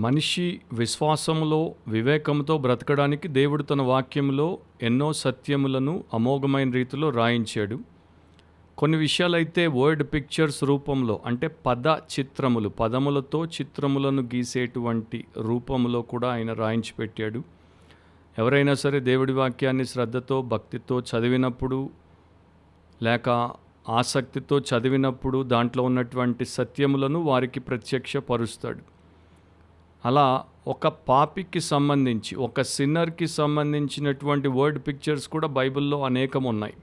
మనిషి విశ్వాసములో వివేకంతో బ్రతకడానికి దేవుడు తన వాక్యంలో ఎన్నో సత్యములను అమోఘమైన రీతిలో రాయించాడు. కొన్ని విషయాలైతే వర్డ్ పిక్చర్స్ రూపంలో, అంటే పద చిత్రములు, పదములతో చిత్రములను గీసేటువంటి రూపంలో కూడా ఆయన రాయించి పెట్టాడు. ఎవరైనా సరే దేవుడి వాక్యాన్ని శ్రద్ధతో భక్తితో చదివినప్పుడు, లేక ఆసక్తితో చదివినప్పుడు దాంట్లో ఉన్నటువంటి సత్యములను వారికి ప్రత్యక్షపరుస్తాడు. అలా ఒక పాపికి సంబంధించి, ఒక సిన్నర్కి సంబంధించినటువంటి వర్డ్ పిక్చర్స్ కూడా బైబిల్లో అనేకం ఉన్నాయి.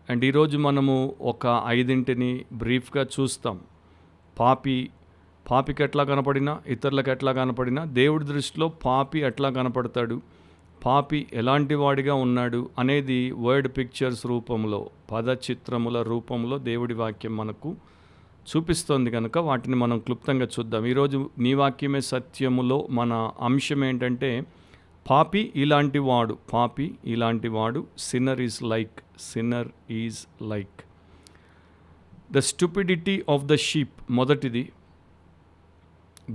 అండ్ ఈరోజు మనము ఒక 5 బ్రీఫ్గా చూస్తాం. పాపికి ఎట్లా కనపడినా, ఇతరులకు ఎట్లా కనపడినా, దేవుడి దృష్టిలో పాపి ఎట్లా కనపడతాడు, పాపి ఎలాంటి వాడిగా ఉన్నాడు అనేది వర్డ్ పిక్చర్స్ రూపంలో, పద చిత్రముల రూపంలో దేవుడి వాక్యం మనకు చూపిస్తోంది కనుక వాటిని మనం క్లుప్తంగా చూద్దాం. ఈరోజు నీ వాక్యమే సత్యములో మన అంశం ఏంటంటే పాపి ఇలాంటి వాడు, sinner is like the stupidity of the sheep. మొదటిది,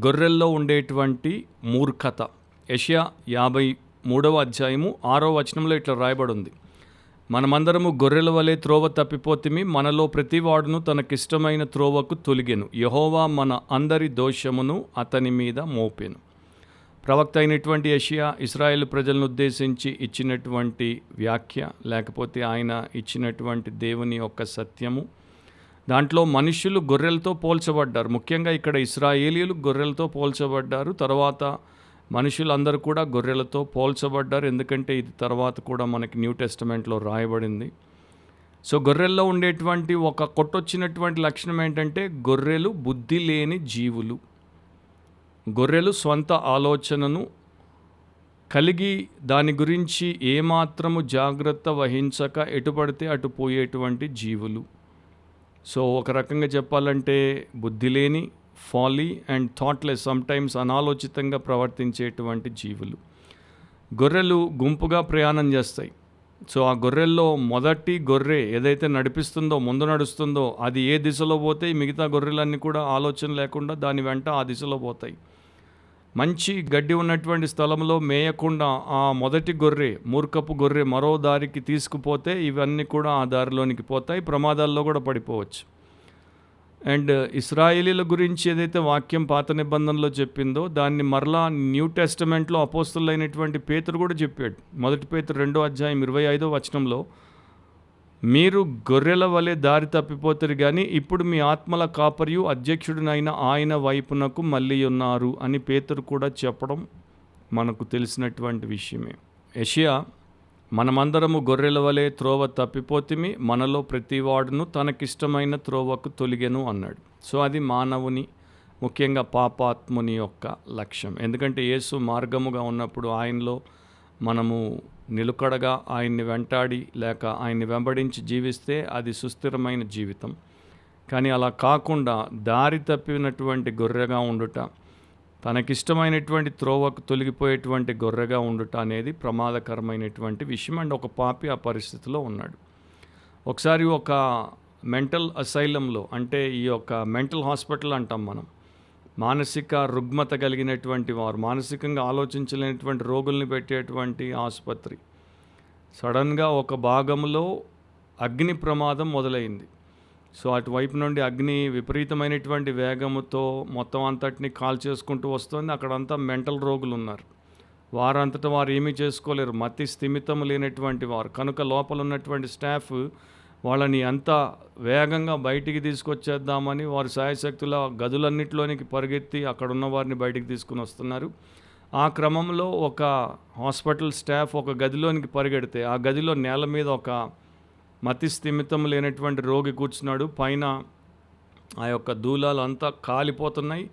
గొర్రెల్లో ఉండేటువంటి మూర్ఖత. యెషయా 53వ అధ్యాయము 6వ వచనంలో ఇట్లా రాయబడి ఉంది: మనమందరము గొర్రెల వలె త్రోవ తప్పిపోతిమి, మనలో ప్రతివాడును తనకిష్టమైన త్రోవకు తొలిగెను, యెహోవా మన అందరి దోషమును అతని మీద మోపెను. ప్రవక్త అయినటువంటి యెషయా ఇశ్రాయేలు ప్రజలను ఉద్దేశించి ఇచ్చినటువంటి వ్యాఖ్య, లేకపోతే ఆయన ఇచ్చినటువంటి దేవుని యొక్క సత్యము. దాంట్లో మనుషులు గొర్రెలతో పోల్చబడ్డారు. ముఖ్యంగా ఇక్కడ ఇశ్రాయేలీయులు గొర్రెలతో పోల్చబడ్డారు. తర్వాత మనుషులందరూ కూడా గొర్రెలతో పోల్చబడ్డారు. ఎందుకంటే ఇది తర్వాత కూడా మనకి న్యూ టెస్టమెంట్లో రాయబడింది. సో గొర్రెల్లో ఉండేటువంటి ఒక కొట్టొచ్చినటువంటి లక్షణం ఏంటంటే గొర్రెలు బుద్ధి లేని జీవులు. గొర్రెలు స్వంత ఆలోచనను కలిగి దాని గురించి ఏమాత్రము జాగ్రత్త వహించక ఎటుపడితే అటు పోయేటువంటి జీవులు. సో ఒక రకంగా చెప్పాలంటే బుద్ధి లేని, ఫాలీ అండ్ థాట్లెస్, సమ్టైమ్స్ అనాలోచితంగా ప్రవర్తించేటువంటి జీవులు. గొర్రెలు గుంపుగా ప్రయాణం చేస్తాయి. సో ఆ గొర్రెల్లో మొదటి గొర్రె ఏదైతే నడిపిస్తుందో, ముందు నడుస్తుందో, అది ఏ దిశలో పోతే మిగతా గొర్రెలన్నీ కూడా ఆలోచన లేకుండా దాని వెంట ఆ దిశలో పోతాయి. మంచి గడ్డి ఉన్నటువంటి స్థలంలో మేయకుండా ఆ మొదటి గొర్రె, మూర్ఖపు గొర్రె మరో దారికి తీసుకుపోతే ఇవన్నీ కూడా ఆ దారిలోనికి పోతాయి, ప్రమాదాల్లో కూడా పడిపోవచ్చు. అండ్ ఇశ్రాయేలీల గురించి ఏదైతే వాక్యం పాత నిబంధనలో చెప్పిందో దాన్ని మరలా న్యూ టెస్టమెంట్లో అపోస్తలులైనటువంటి పేతురు కూడా చెప్పాడు. 1 పేతురు 2వ అధ్యాయం 25వ వచనంలో, మీరు గొర్రెల వలె దారి తప్పిపోతారు కానీ ఇప్పుడు మీ ఆత్మల కాపరియు అధ్యక్షుడినైన ఆయన వైపునకు మళ్ళీ ఉన్నారు అని పేతురు కూడా చెప్పడం మనకు తెలిసినటువంటి విషయమే. యెషయా, మనమందరము గొర్రెల వలె త్రోవ తప్పిపోతిమి, మనలో ప్రతివాడును తనకిష్టమైన త్రోవకు తొలిగెను అన్నాడు. సో అది మానవుని, ముఖ్యంగా పాపాత్ముని యొక్క లక్ష్యం. ఎందుకంటే యేసు మార్గముగా ఉన్నప్పుడు ఆయనలో మనము నిలుకడగా ఆయన్ని వెంటాడి లేక ఆయన్ని వెంబడించి జీవిస్తే అది సుస్థిరమైన జీవితం. కానీ అలా కాకుండా దారి తప్పినటువంటి గొర్రెగా ఉండుట, తనకిష్టమైనటువంటి త్రోవకు తొలగిపోయేటువంటి గొర్రెగా ఉండుట అనేది ప్రమాదకరమైనటువంటి విషయం. అండ్ ఒక పాపి ఆ పరిస్థితిలో ఉన్నాడు. ఒకసారి ఒక మెంటల్ అసైలంలో, అంటే ఈ యొక్క మెంటల్ హాస్పిటల్ అంటాం మనం, మానసిక రుగ్మత కలిగినటువంటి వారు, మానసికంగా ఆలోచించలేనటువంటి రోగుల్ని పెట్టేటువంటి ఆసుపత్రి, సడన్గా ఒక భాగంలో అగ్ని ప్రమాదం మొదలైంది. సో అటువైపు నుండి అగ్ని విపరీతమైనటువంటి వేగముతో మొత్తం అంతటిని కాల్ చేసుకుంటూ వస్తుంది. అక్కడంతా మెంటల్ రోగులు ఉన్నారు. వారంతటా వారు ఏమీ చేసుకోలేరు, మతి స్థిమితం లేనటువంటి వారు. కనుక లోపల ఉన్నటువంటి స్టాఫ్ వాళ్ళని ఎంత వేగంగా బయటికి తీసుకొచ్చేద్దామని వారు శాయశక్తుల గదులన్నింటిలోనికి పరిగెత్తి అక్కడ ఉన్న వారిని బయటికి తీసుకుని వస్తున్నారు. ఆ క్రమంలో ఒక హాస్పిటల్ స్టాఫ్ ఒక గదిలోనికి పరిగెడితే ఆ గదిలో నేల మీద ఒక మతి స్థిమితం లేనటువంటి రోగి కూర్చున్నాడు. పైన ఆ యొక్క దూలాలు అంతా కాలిపోతున్నాయి.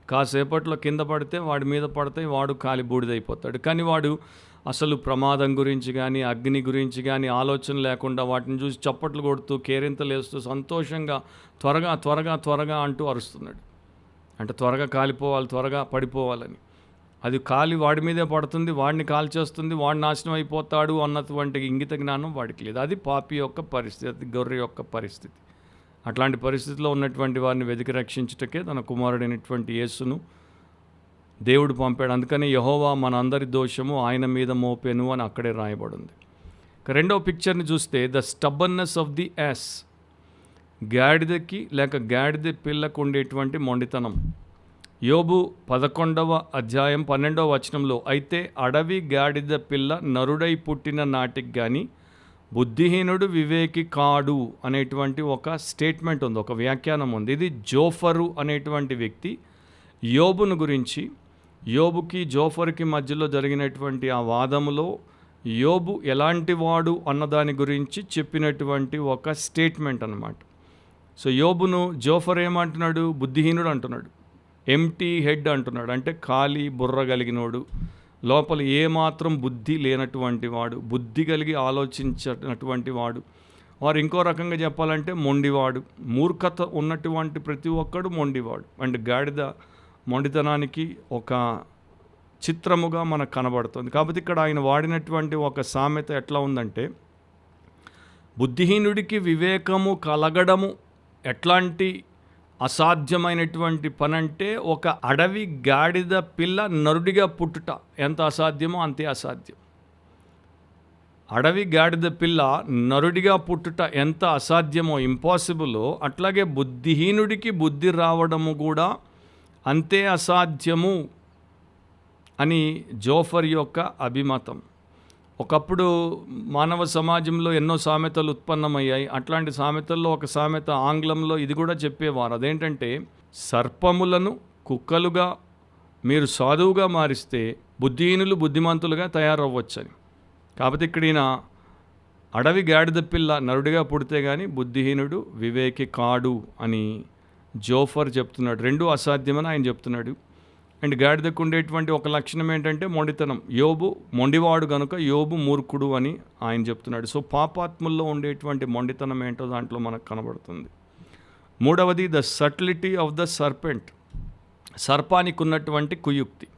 కాసేపట్లో కింద పడితే వాడి మీద పడితే వాడు కాలి బూడిదైపోతాడు. కానీ వాడు అసలు ప్రమాదం గురించి కానీ అగ్ని గురించి కానీ ఆలోచన లేకుండా వాటిని చూసి చప్పట్లు కొడుతూ కేరింతలు వేస్తూ సంతోషంగా త్వరగా త్వరగా త్వరగా అంటూ అరుస్తున్నాడు. అంటే త్వరగా కాలిపోవాలి, త్వరగా పడిపోవాలని. అది కాలి వాడి మీదే పడుతుంది, వాడిని కాల్చేస్తుంది, వాడు నాశనం అయిపోతాడు అన్నటువంటి ఇంగిత జ్ఞానం వాడికి లేదు. అది పాపి యొక్క పరిస్థితి, గొర్రె యొక్క పరిస్థితి. అట్లాంటి పరిస్థితిలో ఉన్నటువంటి వారిని వెతికి రక్షించుటకే తన కుమారుడైనటువంటి యేసును దేవుడు పంపాడు. అందుకని యెహోవా మన అందరి దోషము ఆయన మీద మోపెను అని అక్కడే రాయబడింది. రెండవ పిక్చర్ని చూస్తే the stubbornness of the ass, గాడిదకి లేక గాడిద పిల్లకు ఉండేటువంటి మొండితనం. యోబు 11వ అధ్యాయం 12వ వచనంలో, అయితే అడవి గాడిద పిల్ల నరుడై పుట్టిన నాటికి కానీ బుద్ధిహీనుడు వివేకి కాడు అనేటువంటి ఒక స్టేట్మెంట్ ఉంది, ఒక వ్యాఖ్యానం ఉంది. ఇది జోఫరు అనేటువంటి వ్యక్తి యోబును గురించి, యోబుకి జోఫర్కి మధ్యలో జరిగినటువంటి ఆ వాదములో యోబు ఎలాంటి వాడు అన్నదాని గురించి చెప్పినటువంటి ఒక స్టేట్మెంట్ అన్నమాట. సో యోబును జోఫర్ ఏమంటున్నాడు? బుద్ధిహీనుడు అంటున్నాడు, ఎంటీ హెడ్ అంటున్నాడు. అంటే ఖాళీ బుర్ర కలిగినోడు, లోపల ఏమాత్రం బుద్ధి లేనటువంటి వాడు, బుద్ధి కలిగి ఆలోచించినటువంటి వాడు. వారు ఇంకో రకంగా చెప్పాలంటే మొండివాడు, మూర్ఖత ఉన్నటువంటి ప్రతి ఒక్కడు మొండివాడు. అండ్ గాడిద మొండితనానికి ఒక చిత్రముగా మనకు కనబడుతుంది. కాబట్టి ఇక్కడ ఆయన వాడినటువంటి ఒక సామెత ఎట్లా ఉందంటే, బుద్ధిహీనుడికి వివేకము కలగడము ఎట్లాంటి అసాధ్యమైనటువంటి పని అంటే, ఒక అడవి గాడిద పిల్ల నరుడిగా పుట్టుట ఎంత అసాధ్యమో అంతే అసాధ్యం. అడవి గాడిద పిల్ల నరుడిగా పుట్టుట ఎంత అసాధ్యమో, ఇంపాసిబులో, అట్లాగే బుద్ధిహీనుడికి బుద్ధి రావడము కూడా అంతే అసాధ్యము అని జోఫర్ యొక్క అభిమతం. ఒకప్పుడు మానవ సమాజంలో ఎన్నో సామెతలు ఉత్పన్నమయ్యాయి. అట్లాంటి సామెతల్లో ఒక సామెత ఆంగ్లంలో ఇది కూడా చెప్పేవారు. అదేంటంటే, సర్పములను కుక్కలుగా మీరు సాధువుగా మారిస్తే బుద్ధిహీనులు బుద్ధిమంతులుగా తయారవ్వచ్చని. కాబట్టి ఇక్కడ ఈయన అడవి గాడిద పిల్ల నరుడిగా పుడితే కానీ బుద్ధిహీనుడు వివేకి కాడు అని జోఫర్ చెప్తున్నాడు. రెండూ అసాధ్యమని ఆయన చెప్తున్నాడు. అండ్ గాడిదకు ఉండేటువంటి ఒక లక్షణం ఏంటంటే మొండితనం. యోబు మొండివాడు కనుక యోబు మూర్ఖుడు అని ఆయన చెప్తున్నాడు. సో పాపాత్ముల్లో ఉండేటువంటి మొండితనం ఏంటో దాంట్లో మనకు కనబడుతుంది. మూడవది the subtlety of the serpent, సర్పానికి ఉన్నటువంటి కుయుక్తి.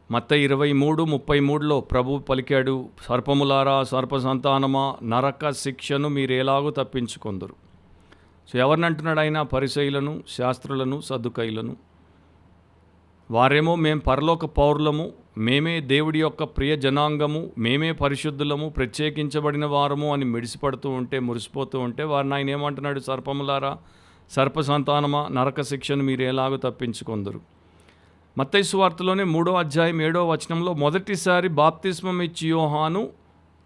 మత్తయి 23:33లో ప్రభు పలికాడు, సర్పములారా సర్ప సంతానమా నరక శిక్షను మీరు ఎలాగూ తప్పించుకొందురు. సో ఎవరిని అంటున్నాడు ఆయన? పరిసయ్యులను, శాస్త్రులను, సద్దుకయ్యులను. వారేమో మేము పరలోక పౌరులము, మేమే దేవుడి యొక్క ప్రియ జనాంగము, మేమే పరిశుద్ధులము, ప్రత్యేకించబడిన వారము అని మిడిసిపడుతూ ఉంటే, మురిసిపోతూ ఉంటే, వారిని ఆయన ఏమంటున్నాడు? సర్పములారా సర్ప సంతానమా నరక శిక్షను మీరు ఎలాగో తప్పించుకొందురు. మత్తయి సువార్తలోనే 3వ అధ్యాయం 7వ వచనంలో మొదటిసారి బాప్తిస్మం ఇచ్చి యోహాను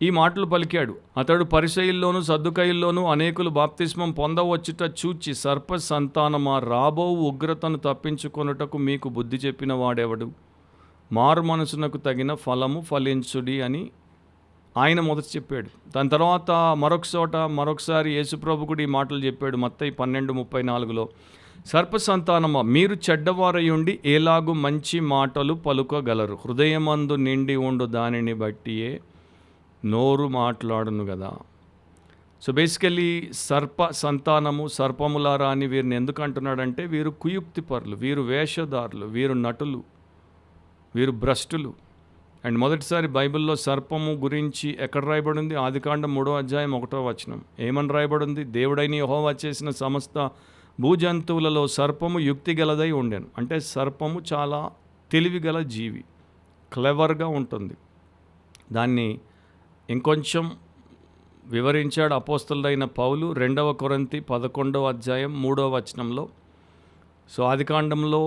ఈ మాటలు పలికాడు. అతడు పరిసయ్యుల్లోనూ సద్దుకయ్యుల్లోనూ అనేకులు బాప్తిస్మం పొందవచ్చుట చూచి, సర్ప సంతానమా రాబో ఉగ్రతను తప్పించుకొనుటకు మీకు బుద్ధి చెప్పిన వాడెవడు? మారు మనసునకు తగిన ఫలము ఫలించుడి అని ఆయన మొదట చెప్పాడు. దాని తర్వాత మరొకసారి యేసుప్రభు కూడా ఈ మాటలు చెప్పాడు. మత్తయి 12:34లో, సర్ప సంతానమా మీరు చెడ్డవారై ఉండి ఏలాగు మంచి మాటలు పలుకోగలరు? హృదయమందు నిండి ఉండు దానిని బట్టియే నోరు మాట్లాడును కదా. సో బేసికలీ సర్ప సంతానము, సర్పములారా అని వీరిని ఎందుకు అంటున్నాడంటే, వీరు కుయుక్తి పరులు, వీరు వేషధారులు, వీరు నటులు, వీరు భ్రష్టులు. అండ్ మొదటిసారి బైబిల్లో సర్పము గురించి ఎక్కడ రాయబడింది? ఆదికాండం 3వ అధ్యాయం 1వ వచనం. ఏమని రాయబడింది? దేవుడైన యెహోవా చేసిన సమస్త భూజంతువులలో సర్పము యుక్తి గలదై ఉండెను. అంటే సర్పము చాలా తెలివిగల జీవి, క్లెవర్గా ఉంటుంది. దాన్ని ఇంకొంచెం వివరించాడు అపోస్తలుడైన పౌలు 2వ కొరింథీ 11వ అధ్యాయం 3వ వచనంలో. సో ఆదికాండంలో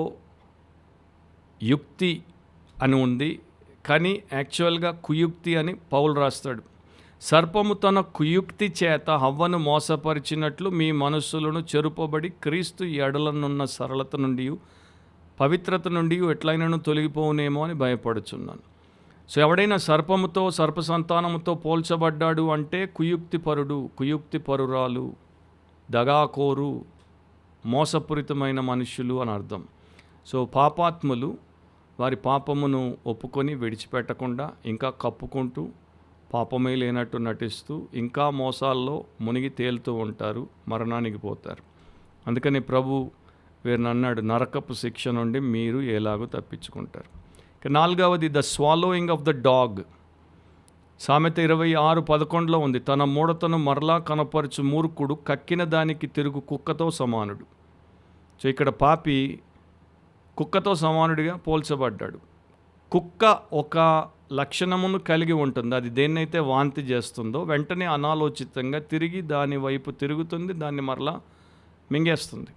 యుక్తి అని ఉంది, కానీ యాక్చువల్గా కుయుక్తి అని పౌలు రాస్తాడు. సర్పము తన కుయుక్తి చేత హవ్వను మోసపరిచినట్లు మీ మనస్సులను చెరుపబడి క్రీస్తు ఎడలనున్న సరళత నుండి పవిత్రత నుండి ఎట్లయినను తొలగిపోవునేమో అని భయపడుచున్నాను. సో ఎవడైనా సర్పముతో, సర్ప సంతానముతో పోల్చబడ్డాడు అంటే కుయుక్తిపరుడు, కుయుక్తిపరురాలు, దగాకోరు, మోసపూరితమైన మనుష్యులు అని అర్థం. సో పాపాత్ములు వారి పాపమును ఒప్పుకొని విడిచిపెట్టకుండా ఇంకా కప్పుకుంటూ పాపమే లేనట్టు నటిస్తూ ఇంకా మోసాల్లో మునిగి తేలుతూ ఉంటారు, మరణానికి పోతారు. అందుకని ప్రభు వీరిని అన్నాడు, నరకపు శిక్ష నుండి మీరు ఎలాగో తప్పించుకుంటారు. ఇక 4వది the swallowing of the dog. సామెత 26:11లో ఉంది, తన మూఢతను మరలా కనపరచు మూర్ఖుడు కక్కిన దానికి తిరుగు కుక్కతో సమానుడు. సో ఇక్కడ పాపి కుక్కతో సమానుడిగా పోల్చబడ్డాడు. కుక్క ఒక లక్షణమును కలిగి ఉంటుంది. అది దేన్నైతే వాంతి చేస్తుందో వెంటనే అనాలోచితంగా తిరిగి దాని వైపు తిరుగుతుంది, దాన్ని మరలా మింగేస్తుంది,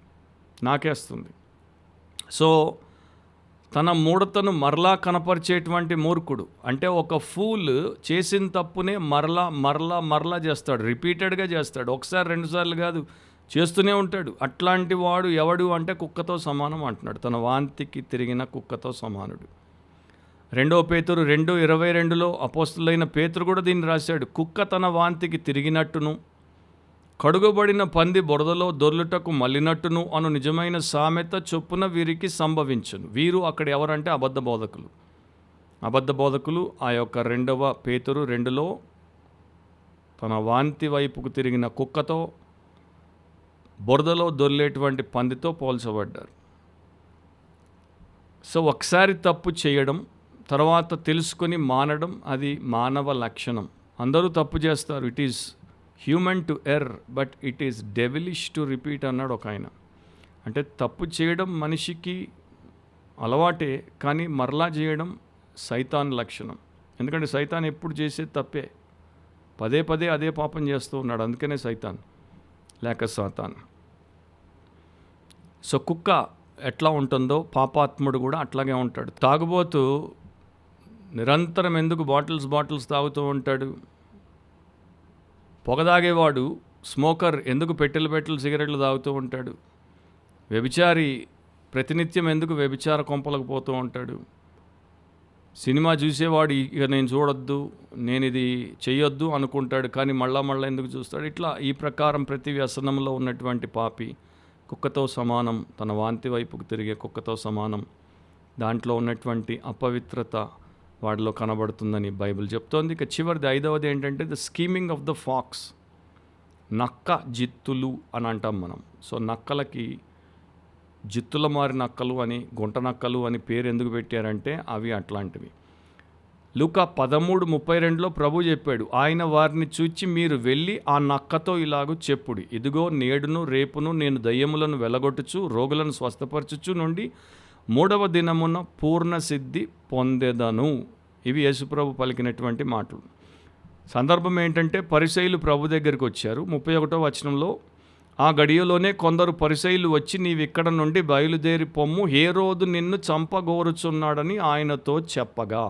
నాకేస్తుంది. సో తన మూఢతను మరలా కనపరిచేటువంటి మూర్ఖుడు. అంటే ఒక ఫూల్ చేసిన తప్పునే మరలా చేస్తాడు, రిపీటెడ్గా చేస్తాడు. ఒకసారి రెండుసార్లు కాదు, చేస్తూనే ఉంటాడు. అట్లాంటి వాడు ఎవడు అంటే కుక్కతో సమానం అంటున్నాడు. తన వాంతికి తిరిగిన కుక్కతో సమానుడు. 2 పేతురు 2:22 అపోస్తులైన పేతురు కూడా దీన్ని రాశాడు. కుక్క తన వాంతికి తిరిగినట్టును, కడుగబడిన పంది బురదలో దొర్లుటకు మళ్ళినట్టును అను నిజమైన సామెత చొప్పున వీరికి సంభవించును. వీరు అక్కడ ఎవరంటే అబద్ధ బోధకులు. ఆ యొక్క 2 పేతురు 2లో తన వాంతి వైపుకు తిరిగిన కుక్కతో, బురదలో దొర్లేటువంటి పందితో పోల్చబడ్డారు. సో ఒకసారి తప్పు చేయడం, తర్వాత తెలుసుకొని మానడం అది మానవ లక్షణం. అందరూ తప్పు చేస్తారు. It is human to err but it is devilish to repeat అన్నాడు ఒక ఆయన. అంటే తప్పు చేయడం మనిషికి అలవాటే, కానీ మరలా చేయడం సైతాన్ లక్షణం. ఎందుకంటే సైతాన్ ఎప్పుడు చేసేది తప్పే, పదే అదే పాపం చేస్తూ ఉన్నాడు. అందుకనే సైతాన్ లేక సాతాన్. సో కుక్క ఎట్లా ఉంటుందో పాపాత్ముడు కూడా అట్లాగే ఉంటాడు. తాగుబోతూ నిరంతరం ఎందుకు బాటిల్స్ తాగుతూ ఉంటాడు? పొగ తాగేవాడు స్మోకర్ ఎందుకు పెట్టెలు సిగరెట్లు తాగుతూ ఉంటాడు? వ్యభిచారి ప్రతినిత్యం ఎందుకు వ్యభిచార కొంపలకు పోతూ ఉంటాడు? సినిమా చూసేవాడు ఇక నేను చూడొద్దు, నేను ఇది చెయ్యొద్దు అనుకుంటాడు, కానీ మళ్ళా ఎందుకు చూస్తాడు? ఇట్లా ఈ ప్రకారం ప్రతి వ్యసనంలో ఉన్నటువంటి పాపి కుక్కతో సమానం, తన వాంతి వైపుకు తిరిగే కుక్కతో సమానం. దాంట్లో ఉన్నటువంటి అపవిత్రత వాడిలో కనబడుతుందని బైబిల్ చెప్తోంది. ఇక చివరిది 5వది ఏంటంటే the scheming of the pox. నక్క జిత్తులు అని అంటాం మనం. సో నక్కలకి జిత్తుల మారి నక్కలు అని, గుంట నక్కలు అని పేరు ఎందుకు పెట్టారంటే అవి అట్లాంటివి. లూకా 13:32లో ప్రభు చెప్పాడు, ఆయన వారిని చూచి మీరు వెళ్ళి ఆ నక్కతో ఇలాగూ చెప్పుడి, ఇదిగో నేడును రేపును నేను దయ్యములను వెలగొట్టుచు రోగులను స్వస్థపరచుచు నుండి 3వ దినమున పూర్ణ సిద్ధి పొందెదను. ఇవి యేసుప్రభు పలికినటువంటి మాటలు. సందర్భం ఏంటంటే పరిసయ్యులు ప్రభు దగ్గరికి వచ్చారు. 31వ వచనంలో, ఆ గడియలోనే కొందరు పరిసయ్యులు వచ్చి నీవిక్కడ నుండి బయలుదేరి పొమ్ము, హేరోదు నిన్ను చంపగోరుచున్నాడని ఆయనతో చెప్పగా.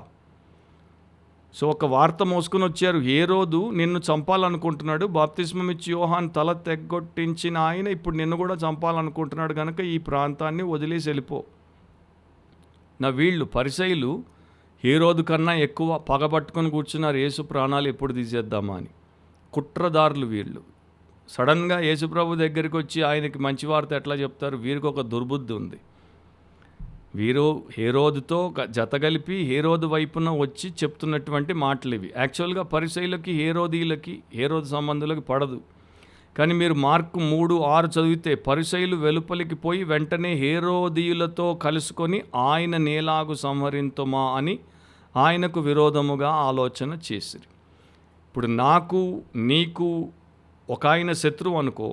సో ఒక వార్త మోసుకొని వచ్చారు, హేరోదు నిన్ను చంపాలనుకుంటున్నాడు, బాప్తిస్మం ఇచ్చి యోహాను తల తెగ్గొట్టించిన ఆయన ఇప్పుడు నిన్ను కూడా చంపాలనుకుంటున్నాడు, కనుక ఈ ప్రాంతాన్ని వదిలేసి వెళ్ళిపో. వీళ్ళు పరిసయ్యులు హేరోదు కన్నా ఎక్కువ పగబట్టుకొని కూర్చున్నారు, యేసు ప్రాణాలు ఎప్పుడు తీసేద్దామా అని. కుట్రదారులు వీళ్ళు. సడన్గా యేసుప్రభు దగ్గరికి వచ్చి ఆయనకి మంచి వార్త ఎట్లా చెప్తారు? వీరికి ఒక దుర్బుద్ధి ఉంది. వీరు హేరోదుతో జతగలిపి హేరోదు వైపున వచ్చి చెప్తున్నటువంటి మాటలు ఇవి. యాక్చువల్గా పరిసయ్యులకి హేరోదు సంబంధులకి పడదు. కానీ మీరు మార్కు 3:6 చదివితే పరిసయ్యులు వెలుపలికి పోయి వెంటనే హేరోదీయులతో కలుసుకొని ఆయన నేలాగు సంహరింతుమా అని ఆయనకు విరోధముగా ఆలోచన చేసిరి. ఇప్పుడు నాకు నీకు ఒక ఆయన శత్రువు అనుకో,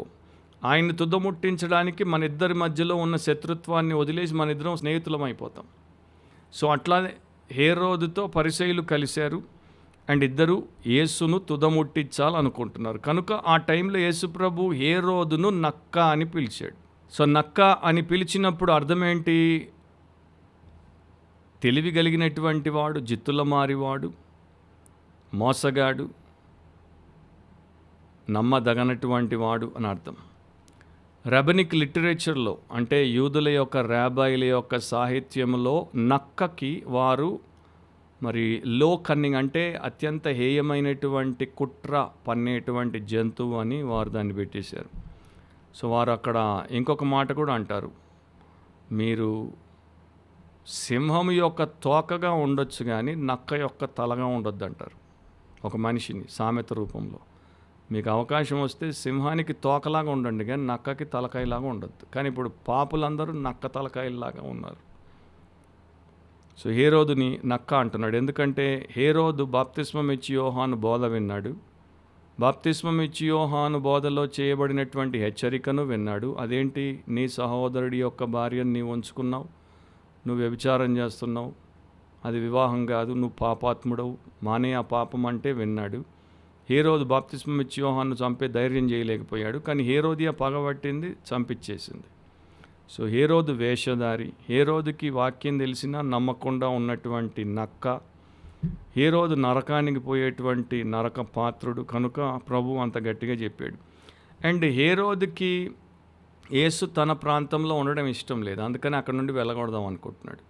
ఆయన్ని తుదముట్టించడానికి మన ఇద్దరి మధ్యలో ఉన్న శత్రుత్వాన్ని వదిలేసి మన ఇద్దరం స్నేహితులం అయిపోతాం. సో అట్లా హేరోదుతో పరిసయ్యులు కలిశారు అండ్ ఇద్దరు యేసును తుదముట్టించాలనుకుంటున్నారు. కనుక ఆ టైంలో యేసుప్రభు హేరోదును నక్క అని పిలిచాడు. సో నక్క అని పిలిచినప్పుడు అర్థం ఏంటి? తెలివి కలిగినటువంటి వాడు, జిత్తుల మారివాడు, మోసగాడు, నమ్మదగనటువంటి వాడు అని అర్థం. రబనిక్ లిటరేచర్లో అంటే యూదుల యొక్క రాబాయిల యొక్క సాహిత్యంలో నక్కకి వారు మరి లో కన్నింగ్ అంటే అత్యంత హేయమైనటువంటి కుట్ర పన్నేటువంటి జంతువు అని వారు దాన్ని పెట్టేశారు. సో వారు అక్కడ ఇంకొక మాట కూడా అంటారు, మీరు సింహం యొక్క తోకగా ఉండొచ్చు కానీ నక్క యొక్క తలగా ఉండొద్దు అంటారు ఒక మనిషిని సామెత రూపంలో. మీకు అవకాశం వస్తే సింహానికి తోకలాగా ఉండండి కానీ నక్కకి తలకాయలాగా ఉండొద్దు. కానీ ఇప్పుడు పాపులందరూ నక్క తలకాయలాగా ఉన్నారు. సో హేరోదుని నక్క అంటున్నాడు. ఎందుకంటే హేరోదు బాప్తిస్మం ఇచ్చి యోహాను బోధ విన్నాడు. బాప్తిస్మం ఇచ్చి యోహాను బోధలో చేయబడినటువంటి హెచ్చరికను విన్నాడు. అదేంటి? నీ సహోదరుడి యొక్క భార్యను నీవు ఉంచుకున్నావు, నువ్వు వ్యభిచారం చేస్తున్నావు, అది వివాహం కాదు, నువ్వు పాపాత్ముడవు, మానే ఆ పాపం అంటే విన్నాడు. హేరోదు బాప్తిస్మం ఇచ్చి యోహాను చంపే ధైర్యం చేయలేకపోయాడు, కానీ హేరోదియా పగబట్టింది, చంపించేసింది. సో హేరోదు వేషధారి, హేరోదుకి వాక్యం తెలిసినా నమ్మకుండా ఉన్నటువంటి నక్క, హేరోదు నరకానికి పోయేటువంటి నరక పాత్రుడు. కనుక ప్రభు అంత గట్టిగా చెప్పాడు. అండ్ హేరోదుకి యేసు తన ప్రాంతంలో ఉండడం ఇష్టం లేదు, అందుకని అక్కడ నుండి వెళ్ళగొడదాం అనుకుంటున్నాడు.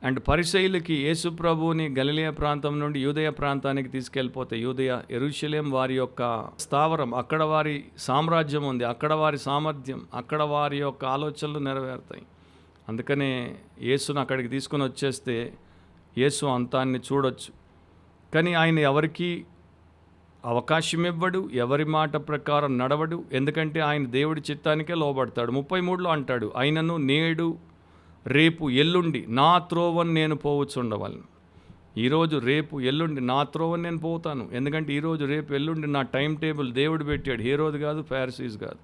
అండ్ పరిసయ్యులకి యేసు ప్రభువుని గలిలయ ప్రాంతం నుండి యూదయ ప్రాంతానికి తీసుకెళ్ళిపోతే, యూదయ యెరూషలేం వారి యొక్క స్థావరం, అక్కడ వారి సామ్రాజ్యం ఉంది, అక్కడ వారి సామర్థ్యం, అక్కడ వారి యొక్క ఆలోచనలు నెరవేరుతాయి. అందుకనే యేసును అక్కడికి తీసుకుని వచ్చేస్తే యేసు అంతాన్ని చూడొచ్చు. కానీ ఆయన ఎవరికి అవకాశం ఇవ్వడు, ఎవరి మాట ప్రకారం నడవడు. ఎందుకంటే ఆయన దేవుడి చిత్తానికే లోబడతాడు. 33లో అంటాడు, ఆయనను నేడు రేపు ఎల్లుండి నా త్రోవని నేను పోవచ్చుండవలను. ఈరోజు రేపు ఎల్లుండి నా త్రోవని నేను పోతాను. ఎందుకంటే ఈరోజు రేపు ఎల్లుండి నా టైం టేబుల్ దేవుడు పెట్టాడు, హేరోదు కాదు, ఫారిసీస్ కాదు.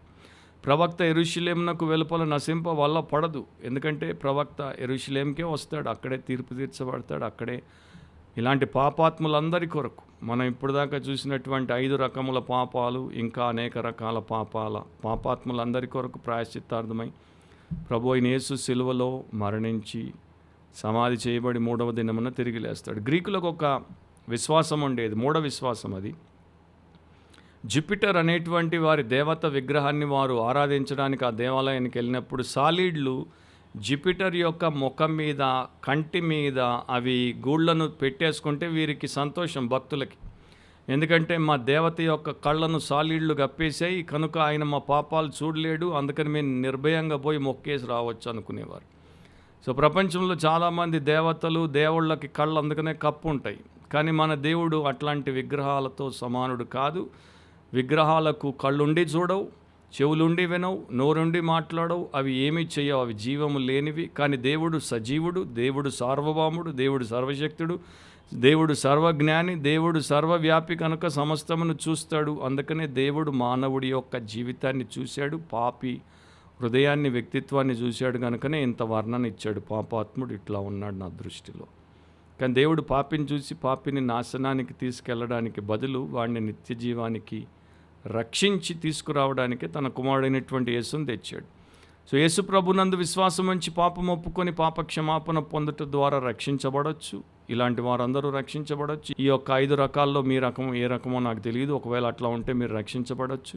ప్రవక్త యెరూషలేమునకు వెలుపల నశింప వల్ల పడదు. ఎందుకంటే ప్రవక్త యెరూషలేంకే వస్తాడు, అక్కడే తీర్పు తీర్చబడతాడు. అక్కడే ఇలాంటి పాపాత్ములందరి కొరకు మనం ఇప్పుడు దాకా చూసినటువంటి 5 రకముల పాపాలు, ఇంకా అనేక రకాల పాపాత్ములందరి కొరకు ప్రాయశ్చిత్తార్థమై ప్రభు అయిన యేసు సిలువలో మరణించి సమాధి చేయబడి 3వ దినమున తిరిగి లేస్తాడు. గ్రీకులకు ఒక విశ్వాసం ఉండేది, మూఢ విశ్వాసం. అది జూపిటర్ అనేటువంటి వారి దేవత విగ్రహాన్ని వారు ఆరాధించడానికి ఆ దేవాలయానికి వెళ్ళినప్పుడు సాలీడ్లు జూపిటర్ యొక్క ముఖం మీద, కంటి మీద అవి గూళ్ళను పెట్టేసుకుంటే వీరికి సంతోషం భక్తులకి. ఎందుకంటే మా దేవత యొక్క కళ్ళను సాలీడ్లు కప్పేసాయి, కనుక ఆయన మా పాపాలు చూడలేడు, అందుకని మేము నిర్భయంగా పోయి మొక్కేసి రావచ్చు అనుకునేవారు. సో ప్రపంచంలో చాలామంది దేవతలు, దేవుళ్ళకి కళ్ళు అందుకనే కప్పు ఉంటాయి. కానీ మన దేవుడు అట్లాంటి విగ్రహాలతో సమానుడు కాదు. విగ్రహాలకు కళ్ళుండి చూడవు, చెవులుండి వినవు, నోరుండి మాట్లాడవు, అవి ఏమీ చేయవు, అవి జీవము లేనివి. కానీ దేవుడు సజీవుడు, దేవుడు సార్వభౌముడు, దేవుడు సర్వశక్తుడు, దేవుడు సర్వజ్ఞాని, దేవుడు సర్వవ్యాపి, కనుక సమస్తమును చూస్తాడు. అందుకనే దేవుడు మానవుడి యొక్క జీవితాన్ని చూశాడు, పాపి హృదయాన్ని, వ్యక్తిత్వాన్ని చూశాడు. కనుకనే ఇంత వర్ణన ఇచ్చాడు, పాపాత్ముడు ఇట్లా ఉన్నాడు నా దృష్టిలో. కానీ దేవుడు పాపిని చూసి పాపిని నాశనానికి తీసుకెళ్ళడానికి బదులు వాడిని నిత్య జీవానికి రక్షించి తీసుకురావడానికి తన కుమారుడైనటువంటి యేసును తెచ్చాడు. సో యేసు ప్రభునందు విశ్వాసం ఉంచి పాపం ఒప్పుకొని పాప క్షమాపణ పొందుట ద్వారా రక్షించబడవచ్చు. ఇలాంటి వారందరూ రక్షించబడవచ్చు. ఈ యొక్క 5 రకాల్లో మీ రకం ఏ రకమో నాకు తెలియదు. ఒకవేళ అట్లా ఉంటే మీరు రక్షించబడవచ్చు.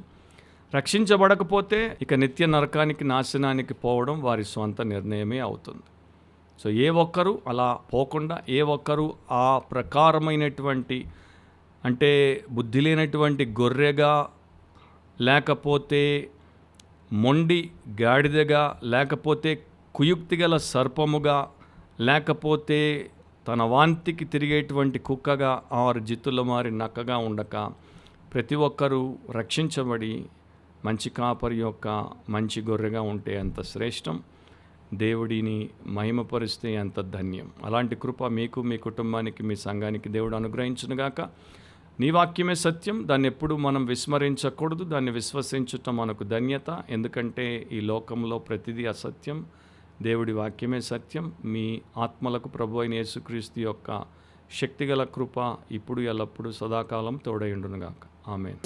రక్షించబడకపోతే ఇక నిత్య నరకానికి, నాశనానికి పోవడం వారి స్వంత నిర్ణయమే అవుతుంది. సో ఏ ఒక్కరూ అలా పోకుండా, ఏ ఒక్కరూ ఆ ప్రకారమైనటువంటి, అంటే బుద్ధి లేనటువంటి గొర్రెగా, లేకపోతే మొండి గాడిదగా, లేకపోతే కుయుక్తి గల సర్పముగా, లేకపోతే తన వాంతికి తిరిగేటువంటి కుక్కగా, 6 జిత్తుల మారి నక్కగా ఉండక ప్రతి ఒక్కరూ రక్షించబడి మంచి కాపరి యొక్క మంచి గొర్రెగా ఉంటే ఎంత శ్రేష్టం, దేవుడిని మహిమపరిస్తే ఎంత ధన్యం. అలాంటి కృప మీకు, మీ కుటుంబానికి, మీ సంఘానికి దేవుడు అనుగ్రహించునుగాక. నీ వాక్యమే సత్యం, దాన్ని ఎప్పుడు మనం విస్మరించకూడదు, దాన్ని విశ్వసించటం మనకు ధన్యత. ఎందుకంటే ఈ లోకంలో ప్రతిదీ అసత్యం, దేవుడి వాక్యమే సత్యం. మీ ఆత్మలకు ప్రభు అయిన యేసుక్రీస్తు యొక్క శక్తిగల కృప ఇప్పుడు ఎల్లప్పుడూ సదాకాలం తోడైండునుగాక. ఆమేన్.